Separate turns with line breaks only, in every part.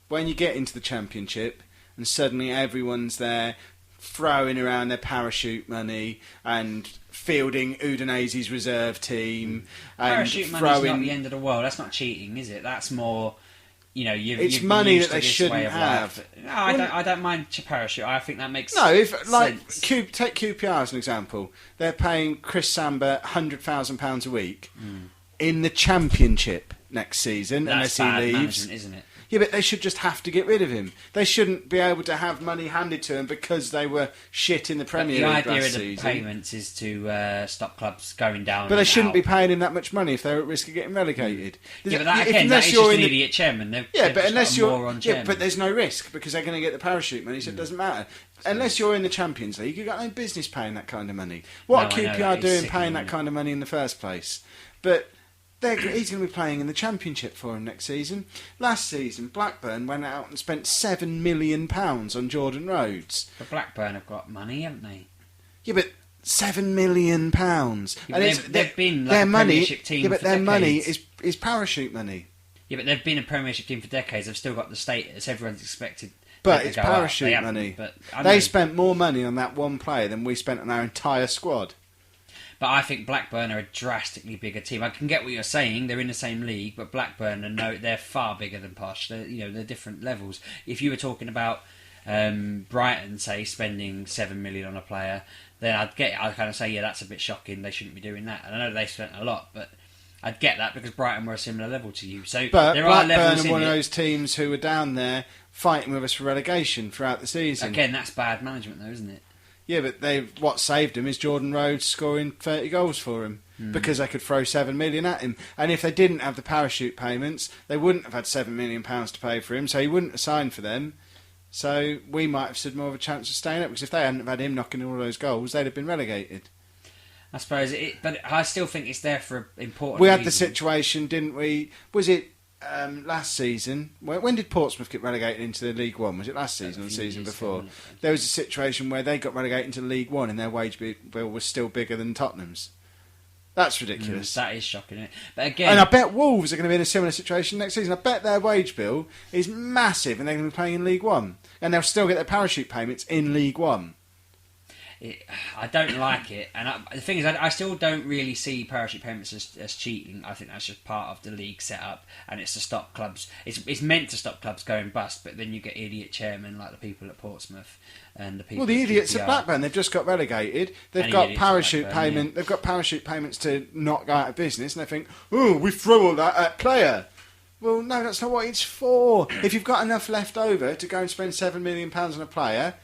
when you get into the Championship and suddenly everyone's there throwing around their parachute money and fielding Udinese's reserve team.
Parachute money's not the end of the world. That's not cheating, is it? That's more...
it's money that they shouldn't have.
No, I don't mind parachute. I think that makes
take QPR as an example. They're paying Chris Samba £100,000 a week in the Championship next season, unless he leaves.
Management, isn't it?
Yeah, but they should just have to get rid of him. They shouldn't be able to have money handed to them because they were shit in the Premier League last season.
The idea of the payments is to stop clubs going down.
But they shouldn't be paying him that much money if they're at risk of getting relegated.
Yeah, but that is just an idiot chairman.
But there's no risk because they're going to get the parachute money, so it doesn't matter. Unless you're in the Champions League, you've got no business paying that kind of money. What are QPR doing paying that kind of money in the first place? But he's going to be playing in the Championship for him next season. Last season, Blackburn went out and spent £7 million on Jordan Rhodes.
But Blackburn have got money, haven't they?
Yeah, but £7 million.
They've been like a Premiership team for decades.
Their money is parachute money.
Yeah, but they've been a Premiership team for decades. They've still got the status. Everyone's expected.
But it's parachute money. They spent more money on that one player than we spent on our entire squad.
But I think Blackburn are a drastically bigger team. I can get what you're saying. They're in the same league, but Blackburn they're far bigger than Posh. They're different levels. If you were talking about Brighton, say, spending $7 million on a player, then I'd kind of say, yeah, that's a bit shocking. They shouldn't be doing that. And I know they spent a lot, but I'd get that because Brighton were a similar level to you. So
but
there
Blackburn
are levels
are one of those teams who were down there fighting with us for relegation throughout the season.
Again, that's bad management, though, isn't it?
Yeah, but what saved him is Jordan Rhodes scoring 30 goals for him because they could throw $7 million at him. And if they didn't have the parachute payments, they wouldn't have had £7 million to pay for him, so he wouldn't have signed for them. So we might have stood more of a chance of staying up because if they hadn't have had him knocking all those goals, they'd have been relegated.
I suppose, but I still think it's there for important
We had
reasons.
the situation, didn't we? Was it last season? When did Portsmouth get relegated into the League One? Was it last season or the season before? There was a situation where they got relegated into League One and their wage bill was still bigger than Tottenham's. That's ridiculous.
That is shocking, isn't it? But again,
and I bet Wolves are going to be in a similar situation next season. I bet their wage bill is massive and they're going to be playing in League One. And they'll still get their parachute payments in League One.
I don't like it, and the thing is, I still don't really see parachute payments as cheating. I think that's just part of the league setup, and it's to stop clubs. It's meant to stop clubs going bust, but then you get idiot chairmen like the people at Portsmouth and the people.
Well, the idiots at Blackburn, they've just got relegated. They've got parachute payment. Yeah. They've got parachute payments to not go out of business, and they think, oh, we throw all that at player. Well, no, that's not what it's for. If you've got enough left over to go and spend £7 million on a player,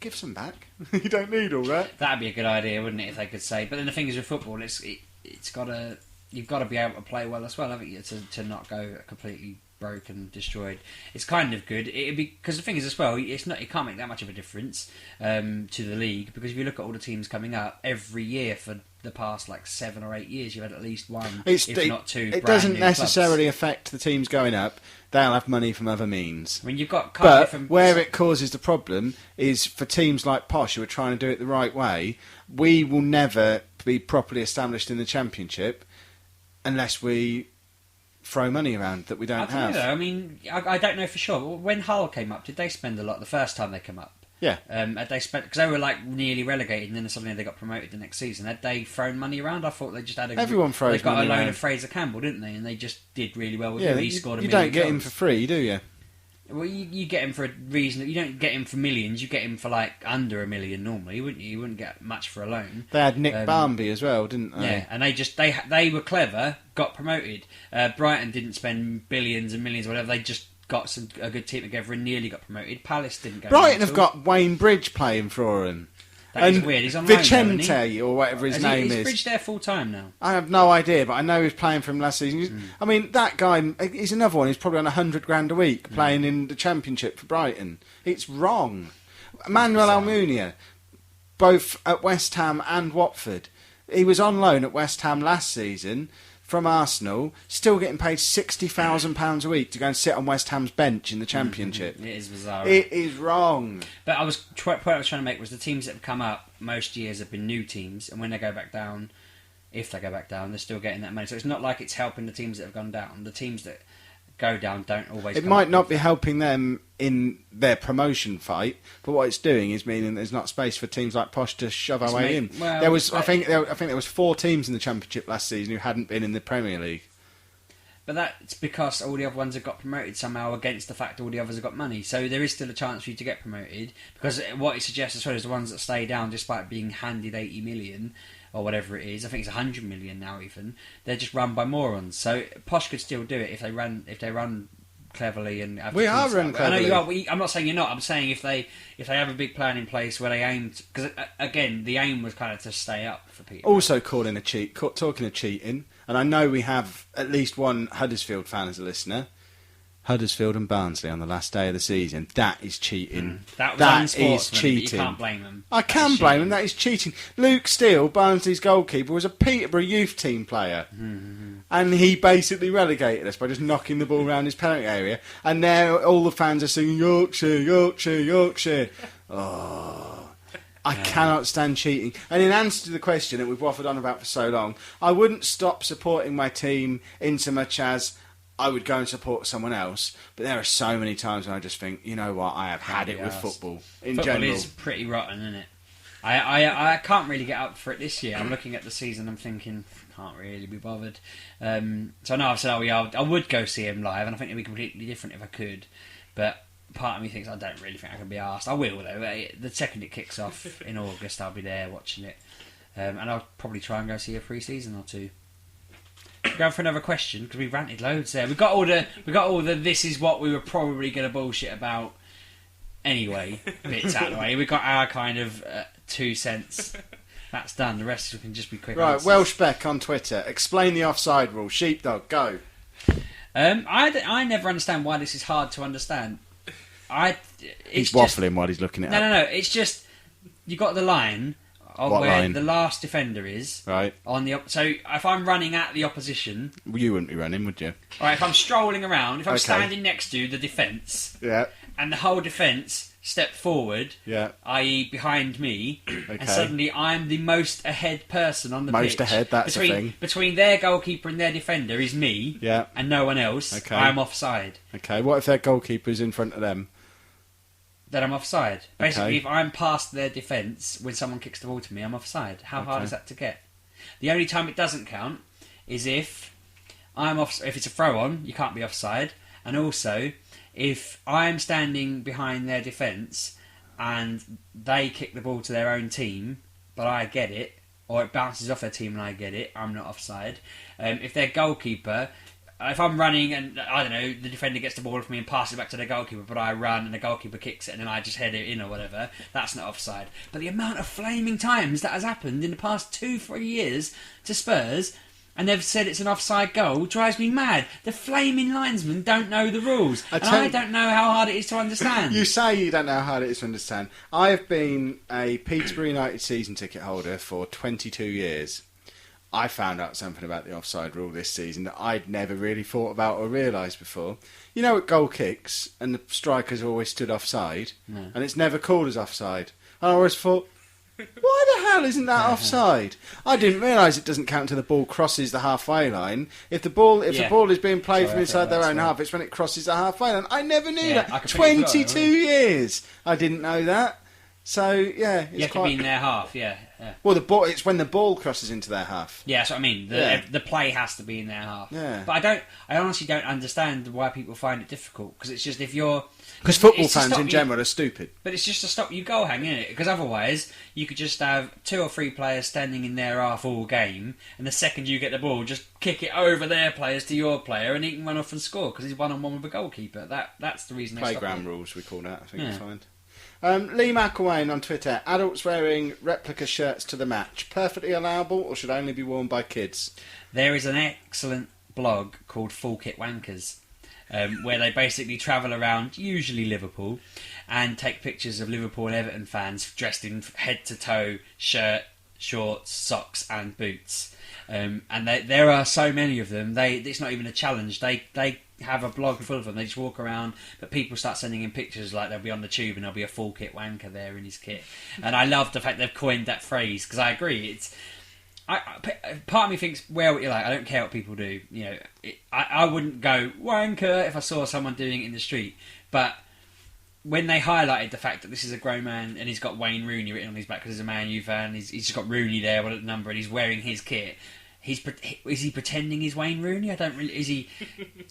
give some back. You don't need all that.
That'd be a good idea, wouldn't it, if they could say. But then the thing is with football, you've got to be able to play well as well, haven't you, to not go completely broke and destroyed. It's kind of good. It'd be because the thing is as well, it can't make that much of a difference to the league because if you look at all the teams coming up every year for the past 7 or 8 years, you've had at least one, if not two.
It doesn't necessarily affect the teams going up. They'll have money from other means.
I mean, you've got
where it causes the problem is for teams like Posh who are trying to do it the right way. We will never be properly established in the Championship unless we throw money around that we don't have.
I mean, I don't know for sure. When Hull came up, did they spend a lot the first time they came up?
Yeah.
Had they spent because they were nearly relegated, and then suddenly they got promoted the next season. Had they thrown money around? I thought they just had
everyone throws money around.
They got a loan of Fraser Campbell, didn't they? And they just did really well with him. He scored a million.
You don't get him for free, do you?
Well, you get him for a reason. You don't get him for millions. You get him for under $1 million normally, wouldn't you? You wouldn't get much for a loan.
They had Nick Barmby as well, didn't they?
Yeah, and they were clever, got promoted. Brighton didn't spend billions and millions or whatever. They just got a good team together and nearly got promoted. Palace didn't go.
Brighton have got Wayne Bridge playing for him.
That is weird. He's on
Vicente or whatever his name is.
Is Bridge there full time now?
I have no idea, but I know he was playing for him last season. I mean, that guy, he's another one. He's probably on $100,000 a week playing in the Championship for Brighton. It's wrong. Manuel Almunia, both at West Ham and Watford. He was on loan at West Ham last season from Arsenal, still getting paid £60,000 a week to go and sit on West Ham's bench in the Championship.
It is bizarre.
It is wrong.
But point I was trying to make was the teams that have come up most years have been new teams, and when they go back down, if they go back down, they're still getting that money. So it's not like it's helping the teams that have gone down. The teams that go down don't always.
It might not be helping them in their promotion fight, but what it's doing is meaning there's not space for teams like Posh to shove our way in.
Well,
there was, I think there was 4 teams in the Championship last season who hadn't been in the Premier League.
But that's because all the other ones have got promoted somehow against the fact all the others have got money. So there is still a chance for you to get promoted. Because what it suggests as well is the ones that stay down despite being handed 80 million or whatever it is, I think it's 100 million now even, they're just run by morons. So Posh could still do it if they run cleverly and have
we are run cleverly.
I know you are. I'm not saying you're not. I'm saying if they have a big plan in place where they aim, because again the aim was kind of to stay up for people.
Also talking of cheating, and I know we have at least one Huddersfield fan as a listener. Huddersfield and Barnsley on the last day of the season. That is cheating.
That is cheating. You can't blame them.
I can blame them. That is cheating. Luke Steele, Barnsley's goalkeeper, was a Peterborough youth team player. Mm-hmm. And he basically relegated us by just knocking the ball around his penalty area. And now all the fans are singing, Yorkshire, Yorkshire, Yorkshire. Oh, I cannot stand cheating. And in answer to the question that we've waffled on about for so long, I wouldn't stop supporting my team in so much as I would go and support someone else, but there are so many times when I just think, you know what, I have had it with football in general.
Football is pretty rotten, isn't it? I can't really get up for it this year. I'm looking at the season, I'm thinking, can't really be bothered. So I know I've said, I would go see him live, and I think it'd be completely different if I could, but part of me thinks I don't really think I can be asked. I will, though. The second it kicks off in August, I'll be there watching it, and I'll probably try and go see a pre-season or two. Going for another question because we've ranted loads there. We got all the. This is what we were probably going to bullshit about anyway. Bits out of the way. We got our kind of 2 cents. That's done. The rest can just be quick.
Right,
answers.
Welsh Beck on Twitter. Explain the offside rule. Sheepdog, go.
I never understand why this is hard to understand.
He's waffling while he's looking at it.
No. It's just you got the line. Of where line? The last defender is.
Right.
So if I'm running at the opposition...
Well, you wouldn't be running, would you?
Alright, if I'm strolling around, if I'm standing next to the defence...
Yeah.
And the whole defence step forward...
Yeah.
I.e. behind me... Okay. And suddenly I'm the most ahead person on the pitch.
Most ahead, that's the thing.
Between their goalkeeper and their defender is me...
Yeah.
And no one else. Okay. I'm offside.
Okay, what if their goalkeeper's in front of them?
Then I'm offside. Basically, if I'm past their defence when someone kicks the ball to me, I'm offside. How hard is that to get? The only time it doesn't count is if I'm off. If it's a throw on, you can't be offside. And also, if I'm standing behind their defence and they kick the ball to their own team, but I get it, or it bounces off their team and I get it, I'm not offside. If their goalkeeper. If I'm running and, I don't know, the defender gets the ball from me and passes it back to the goalkeeper, but I run and the goalkeeper kicks it and then I just head it in or whatever, that's not offside. But the amount of flaming times that has happened in the past 2-3 years to Spurs, and they've said it's an offside goal, drives me mad. The flaming linesmen don't know the rules. I don't know how hard it is to understand.
You say you don't know how hard it is to understand. I've been a Peterborough United season ticket holder for 22 years. I found out something about the offside rule this season that I'd never really thought about or realised before. You know, at goal kicks, and the strikers always stood offside, and it's never called as offside. And I always thought, why the hell isn't that offside? I didn't realise it doesn't count until the ball crosses the halfway line. If the ball is being played from inside their own half, it's when it crosses the halfway line. I never knew that. 22 years, I didn't know that. So yeah,
you have to be in their half. Yeah.
Well, it's when the ball crosses into their half.
Yeah, that's what I mean. The play has to be in their half.
Yeah.
But I honestly don't understand why people find it difficult because it's just
because football fans in general are stupid.
But it's just to stop you goal hanging, isn't it? Because otherwise you could just have 2 or 3 players standing in their half all game, and the second you get the ball, just kick it over their players to your player, and he can run off and score because he's 1-on-1 with a goalkeeper. That's the reason.
Playground rules, we call that. I think it's fine. Lee McElwain on Twitter. Adults wearing replica shirts to the match. Perfectly allowable or should only be worn by kids?
There is an excellent blog called Full Kit Wankers where they basically travel around, usually Liverpool, and take pictures of Liverpool and Everton fans dressed in head-to-toe shirt, shorts, socks and boots. And there are so many of them. It's not even a challenge. They have a blog full of them. They just walk around, but people start sending in pictures like they'll be on the tube and there'll be a full kit wanker there in his kit. And I love the fact they've coined that phrase because I agree. Part of me thinks, wear what you like. I don't care what people do. I wouldn't go wanker if I saw someone doing it in the street. But when they highlighted the fact that this is a grown man and he's got Wayne Rooney written on his back because he's a Man U fan, he's just got Rooney there with a number and he's wearing his kit. Is he pretending he's Wayne Rooney? I don't really. Is he?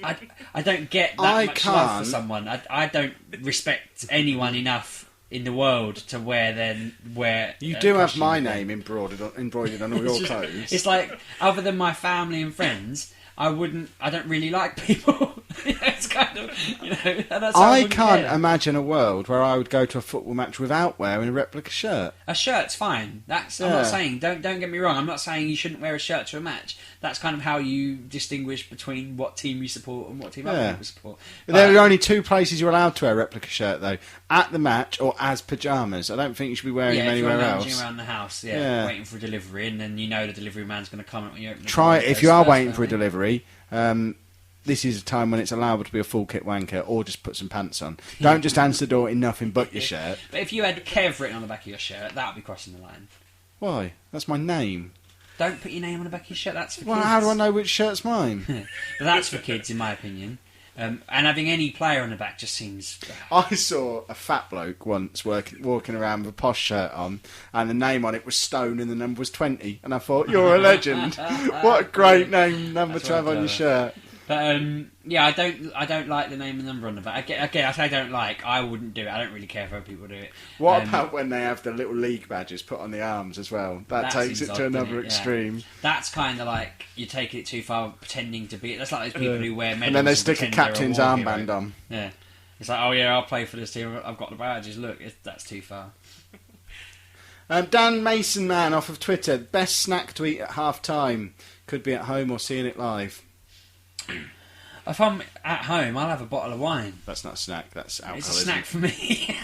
I don't get that much love for someone. I don't respect anyone enough in the world to wear. You
do have my name embroidered on all your clothes.
It's like, other than my family and friends, I don't really like people. It's kind of, that's how
I can't imagine a world where I would go to a football match without wearing a replica shirt.
A shirt's fine. I'm not saying, don't get me wrong, I'm not saying you shouldn't wear a shirt to a match. That's kind of how you distinguish between what team you support and what team other people support.
There are only two places you're allowed to wear a replica shirt, though: at the match or as pyjamas. I don't think you should be wearing them anywhere else.
If you're around the house, waiting for a delivery, and then the delivery man's going to comment when you open the
door. If you are waiting for a delivery. This is a time when it's allowable to be a full kit wanker, or just put some pants on. Don't just answer the door in nothing but your shirt.
But if you had Kev written on the back of your shirt, that would be crossing the line.
Why? That's my name.
Don't put your name on the back of your shirt. That's for kids.
Well, how do I know which shirt's mine?
But that's for kids, in my opinion. And having any player on the back just seems...
I saw a fat bloke once walking around with a posh shirt on, and the name on it was Stone and the number was 20. And I thought, you're a legend. What a great number to have on your shirt.
But I don't like the name and number on the back. Again, I say I don't like. I wouldn't do it. I don't really care if other people do it.
What about when they have the little league badges put on the arms as well? That takes it to another extreme.
That's kind of like you're taking it too far, pretending to be. That's like those people who wear medals
and then they stick a captain's armband on.
Yeah, it's like, oh yeah, I'll play for this team. I've got the badges. Look, that's too far.
Dan Mason Man off of Twitter. Best snack to eat at half time. Could be at home or seeing it live.
If I'm at home, I'll have a bottle of wine.
That's not a snack, that's alcohol.
It's a snack for me.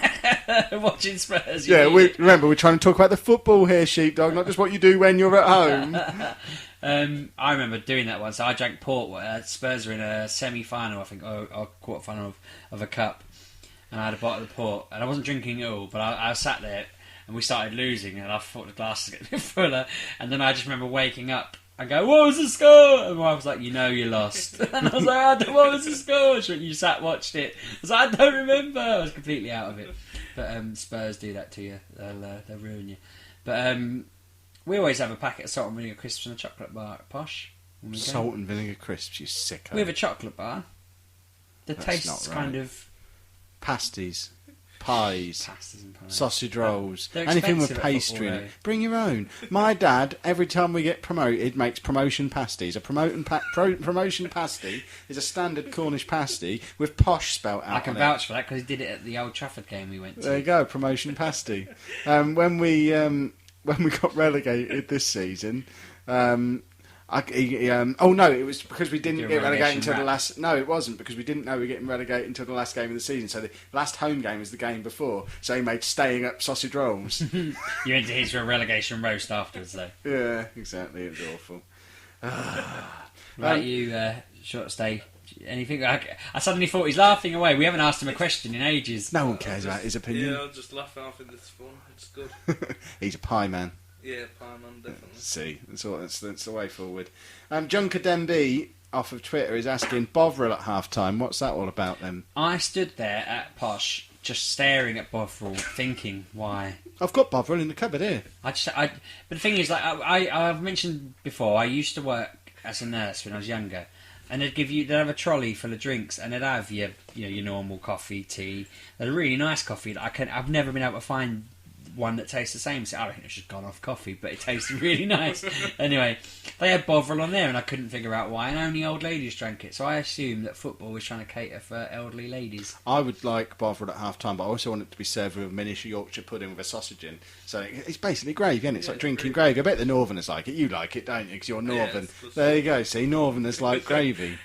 Watching Spurs.
Remember, we're trying to talk about the football here, Sheepdog, not just what you do when you're at
home. I remember doing that once. I drank port. Spurs were in a semi-final, I think, or quarter-final of a cup. And I had a bottle of port. And I wasn't drinking it all, but I sat there and we started losing. And I thought the glass was getting a bit fuller. And then I just remember waking up. I go, what was the score? And my wife was like, you lost. And I was like, what was the score? You watched it. I was like, I don't remember. I was completely out of it. But Spurs do that to you. They'll ruin you. But we always have a packet of salt and vinegar crisps and a chocolate bar at Posh.
Salt and vinegar crisps, you sicko.
We have a chocolate bar. The taste's kind of...
Pasties. Pies, sausage rolls,
They're
anything with pastry in it. Bring your own. My dad, every time we get promoted, makes promotion pasties. A promotion pasty is a standard Cornish pasty with Posh spelt out.
I can vouch for that because he did it at the Old Trafford game we went to.
There you go, promotion pasty. When we got relegated this season. It was because we didn't get relegated until the last. No, it wasn't because we didn't know we were getting relegated until the last game of the season. So the last home game was the game before. So he made staying up sausage rolls.
You went to his for a relegation roast afterwards, though.
Yeah, exactly. It was awful.
Right, you short stay. Anything? I suddenly thought he's laughing away. We haven't asked him a question in ages.
No one cares about his opinion.
Yeah, I'll just laugh out. I think it's fun. It's good.
He's a pie man.
Yeah, Pieman, definitely.
See, that's the way forward. Junker Denby off of Twitter is asking, Bovril at half time, what's that all about then?
I stood there at Posh just staring at Bovril thinking, why?
I've got Bovril in the cupboard here.
But the thing is, like I've mentioned before, I used to work as a nurse when I was younger, and they'd have a trolley full of drinks, and they'd have your normal coffee, tea, a really nice coffee that I've never been able to find one that tastes the same. So I reckon it's just gone off coffee, but it tasted really nice. Anyway, they had Bovril on there, and I couldn't figure out why, and only old ladies drank it. So I assumed that football was trying to cater for elderly ladies.
I would like Bovril at half time, but I also want it to be served with a miniature Yorkshire pudding with a sausage in. So it's basically gravy, isn't it? It's like drinking gravy. I bet the Northerners like it. You like it, don't you? Because you're Northern. There you go. See, Northerners like gravy.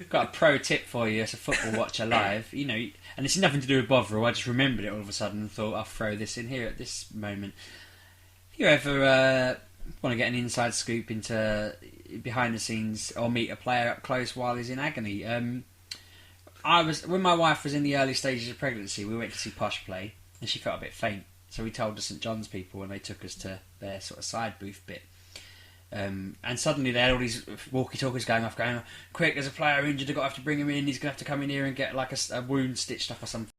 Got a pro tip for you as a football watcher live. And it's nothing to do with Bovril. I just remembered it all of a sudden and thought I'll throw this in here at this moment. If you ever want to get an inside scoop into behind the scenes or meet a player up close while he's in agony, when my wife was in the early stages of pregnancy, we went to see Posh play, and she felt a bit faint. So we told the St John's people, and they took us to their sort of side booth bit. And suddenly they had all these walkie-talkies going off, going, quick, there's a player injured, I've got to have to bring him in, he's going to have to come in here and get like a wound stitched up or something.